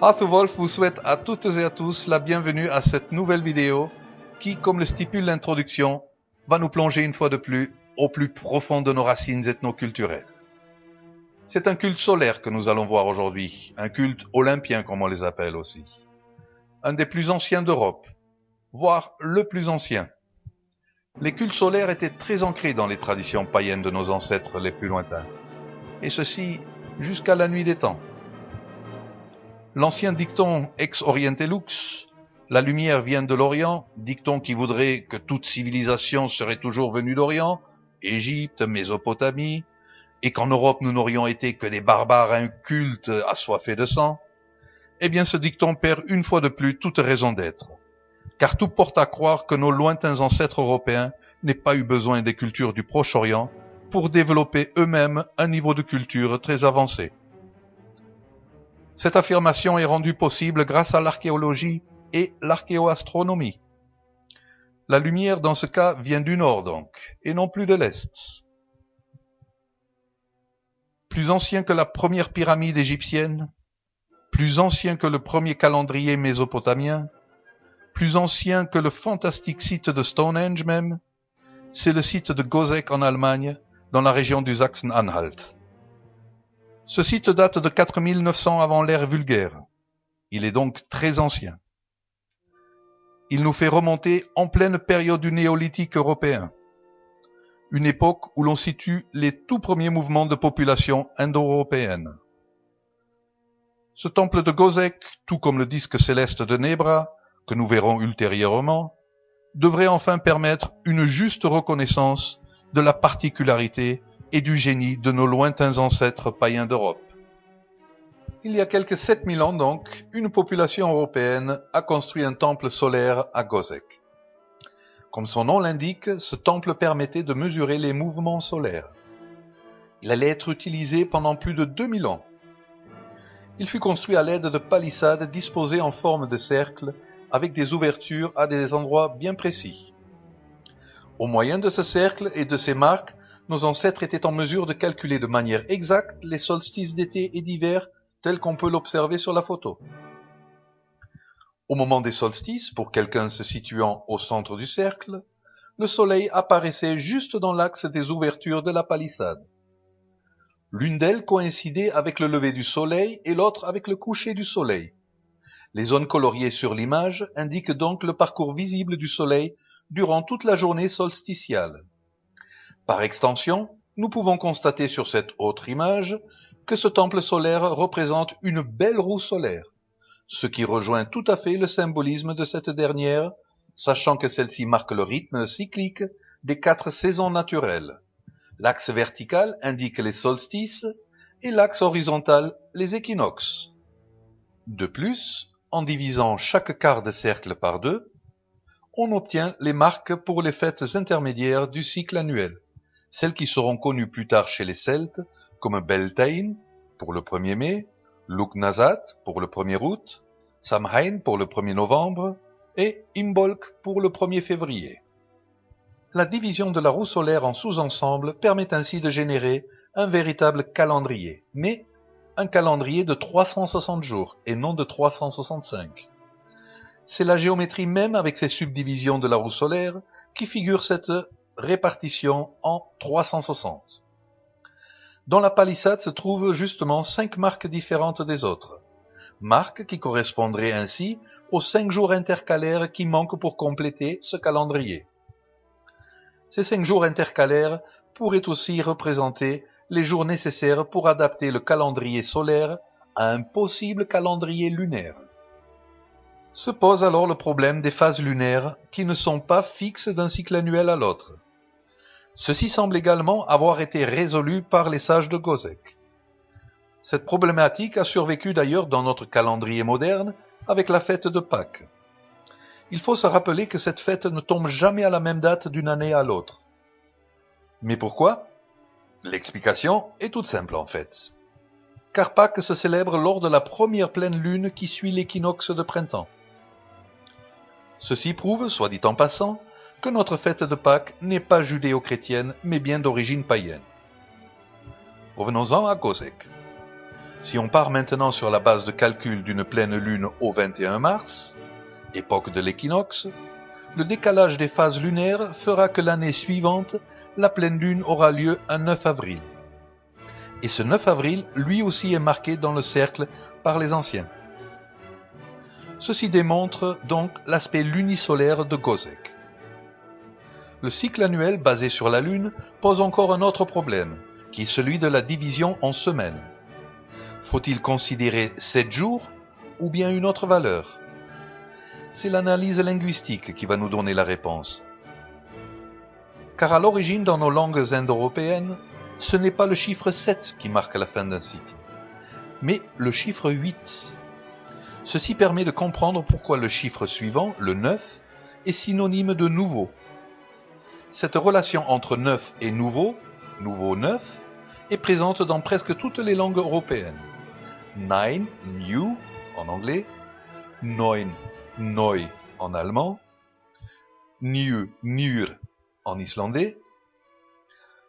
Arthur vous souhaite à toutes et à tous la bienvenue à cette nouvelle vidéo qui, comme le stipule l'introduction, va nous plonger une fois de plus au plus profond de nos racines ethnoculturelles. C'est un culte solaire que nous allons voir aujourd'hui, un culte olympien comme on les appelle aussi. Un des plus anciens d'Europe, voire le plus ancien. Les cultes solaires étaient très ancrés dans les traditions païennes de nos ancêtres les plus lointains, et ceci jusqu'à la nuit des temps. L'ancien dicton ex oriente lux, la lumière vient de l'Orient, dicton qui voudrait que toute civilisation serait toujours venue d'Orient, Égypte, Mésopotamie, et qu'en Europe nous n'aurions été que des barbares incultes assoiffés de sang, eh bien ce dicton perd une fois de plus toute raison d'être. Car tout porte à croire que nos lointains ancêtres européens n'aient pas eu besoin des cultures du Proche-Orient pour développer eux-mêmes un niveau de culture très avancé. Cette affirmation est rendue possible grâce à l'archéologie et l'archéoastronomie. La lumière dans ce cas vient du nord donc, et non plus de l'est. Plus ancien que la première pyramide égyptienne, plus ancien que le premier calendrier mésopotamien, plus ancien que le fantastique site de Stonehenge même, c'est le site de Goseck en Allemagne, dans la région du Sachsen-Anhalt. Ce site date de 4900 avant l'ère vulgaire. Il est donc très ancien. Il nous fait remonter en pleine période du néolithique européen, une époque où l'on situe les tout premiers mouvements de population indo-européenne. Ce temple de Goseck, tout comme le disque céleste de Nebra, que nous verrons ultérieurement, devrait enfin permettre une juste reconnaissance de la particularité et du génie de nos lointains ancêtres païens d'Europe. Il y a quelques 7000 ans donc, une population européenne a construit un temple solaire à Goseck. Comme son nom l'indique, ce temple permettait de mesurer les mouvements solaires. Il allait être utilisé pendant plus de 2000 ans. Il fut construit à l'aide de palissades disposées en forme de cercle avec des ouvertures à des endroits bien précis. Au moyen de ce cercle et de ces marques, nos ancêtres étaient en mesure de calculer de manière exacte les solstices d'été et d'hiver tels qu'on peut l'observer sur la photo. Au moment des solstices, pour quelqu'un se situant au centre du cercle, le soleil apparaissait juste dans l'axe des ouvertures de la palissade. L'une d'elles coïncidait avec le lever du soleil et l'autre avec le coucher du soleil. Les zones coloriées sur l'image indiquent donc le parcours visible du soleil durant toute la journée solsticiale. Par extension, nous pouvons constater sur cette autre image que ce temple solaire représente une belle roue solaire, ce qui rejoint tout à fait le symbolisme de cette dernière, sachant que celle-ci marque le rythme cyclique des 4 saisons naturelles. L'axe vertical indique les solstices et l'axe horizontal les équinoxes. De plus, en divisant chaque quart de cercle par 2, on obtient les marques pour les fêtes intermédiaires du cycle annuel, celles qui seront connues plus tard chez les Celtes comme Beltane pour le 1er mai, Lugnasat pour le 1er août, Samhain pour le 1er novembre et Imbolc pour le 1er février. La division de la roue solaire en sous-ensembles permet ainsi de générer un véritable calendrier, mais un calendrier de 360 jours et non de 365. C'est la géométrie même avec ses subdivisions de la roue solaire qui figure cette répartition en 360. Dans la palissade se trouvent justement 5 marques différentes des autres, marques qui correspondraient ainsi aux 5 jours intercalaires qui manquent pour compléter ce calendrier. Ces 5 jours intercalaires pourraient aussi représenter les jours nécessaires pour adapter le calendrier solaire à un possible calendrier lunaire. Se pose alors le problème des phases lunaires qui ne sont pas fixes d'un cycle annuel à l'autre. Ceci semble également avoir été résolu par les sages de Goseck. Cette problématique a survécu d'ailleurs dans notre calendrier moderne avec la fête de Pâques. Il faut se rappeler que cette fête ne tombe jamais à la même date d'une année à l'autre. Mais pourquoi ? L'explication est toute simple en fait. Car Pâques se célèbre lors de la première pleine lune qui suit l'équinoxe de printemps. Ceci prouve, soit dit en passant, que notre fête de Pâques n'est pas judéo-chrétienne mais bien d'origine païenne. Revenons-en à Goseck. Si on part maintenant sur la base de calcul d'une pleine lune au 21 mars, époque de l'équinoxe, le décalage des phases lunaires fera que l'année suivante, la pleine lune aura lieu un 9 avril. Et ce 9 avril, lui aussi est marqué dans le cercle par les anciens. Ceci démontre donc l'aspect lunisolaire de Gozek. Le cycle annuel basé sur la Lune pose encore un autre problème, qui est celui de la division en semaines. Faut-il considérer 7 jours ou bien une autre valeur? C'est l'analyse linguistique qui va nous donner la réponse. Car à l'origine, dans nos langues indo-européennes, ce n'est pas le chiffre 7 qui marque la fin d'un cycle, mais le chiffre 8. Ceci permet de comprendre pourquoi le chiffre suivant, le 9, est synonyme de nouveau. Cette relation entre neuf et nouveau, nouveau neuf, est présente dans presque toutes les langues européennes. Nein, new en anglais, neun, neu en allemand, new, nur en islandais,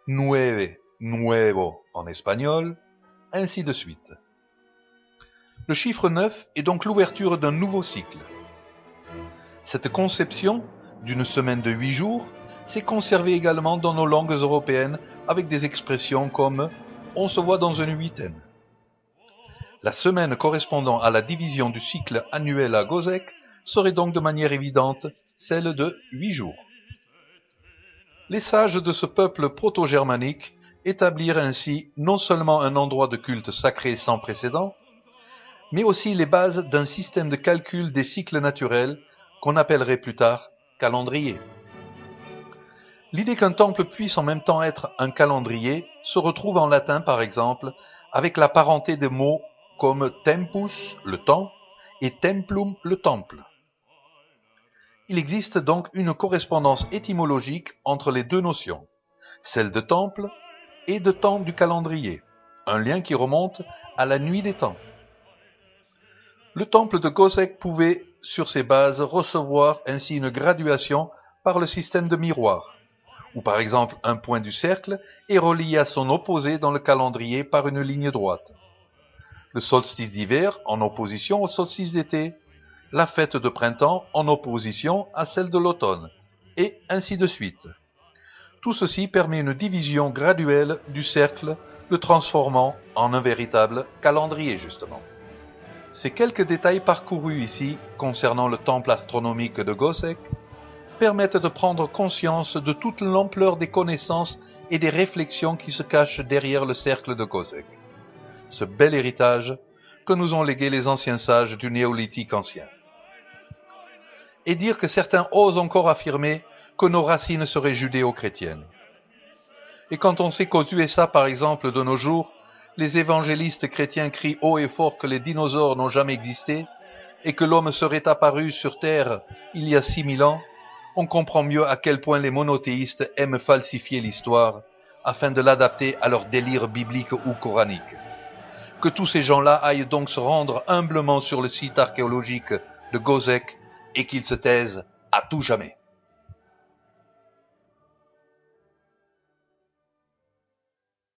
nueve, nuevo en espagnol, ainsi de suite. Le chiffre 9 est donc l'ouverture d'un nouveau cycle. Cette conception d'une semaine de 8 jours s'est conservée également dans nos langues européennes avec des expressions comme « on se voit dans une huitaine ». La semaine correspondant à la division du cycle annuel à Gozek serait donc de manière évidente celle de 8 jours. Les sages de ce peuple proto-germanique établirent ainsi non seulement un endroit de culte sacré sans précédent, mais aussi les bases d'un système de calcul des cycles naturels qu'on appellerait plus tard calendrier. L'idée qu'un temple puisse en même temps être un calendrier se retrouve en latin par exemple avec la parenté des mots comme tempus, le temps, et templum, le temple. Il existe donc une correspondance étymologique entre les deux notions, celle de temple et de temps du calendrier, un lien qui remonte à la nuit des temps. Le temple de Gozek pouvait, sur ses bases, recevoir ainsi une graduation par le système de miroir, où par exemple un point du cercle est relié à son opposé dans le calendrier par une ligne droite. Le solstice d'hiver en opposition au solstice d'été, la fête de printemps en opposition à celle de l'automne, et ainsi de suite. Tout ceci permet une division graduelle du cercle, le transformant en un véritable calendrier justement. Ces quelques détails parcourus ici concernant le temple astronomique de Gozek permettent de prendre conscience de toute l'ampleur des connaissances et des réflexions qui se cachent derrière le cercle de Gozek. Ce bel héritage que nous ont légué les anciens sages du néolithique ancien. Et dire que certains osent encore affirmer que nos racines seraient judéo-chrétiennes. Et quand on sait qu'aux USA, par exemple, de nos jours, les évangélistes chrétiens crient haut et fort que les dinosaures n'ont jamais existé et que l'homme serait apparu sur Terre il y a 6000 ans, on comprend mieux à quel point les monothéistes aiment falsifier l'histoire afin de l'adapter à leur délire biblique ou coranique. Que tous ces gens-là aillent donc se rendre humblement sur le site archéologique de Gozek et qu'ils se taisent à tout jamais.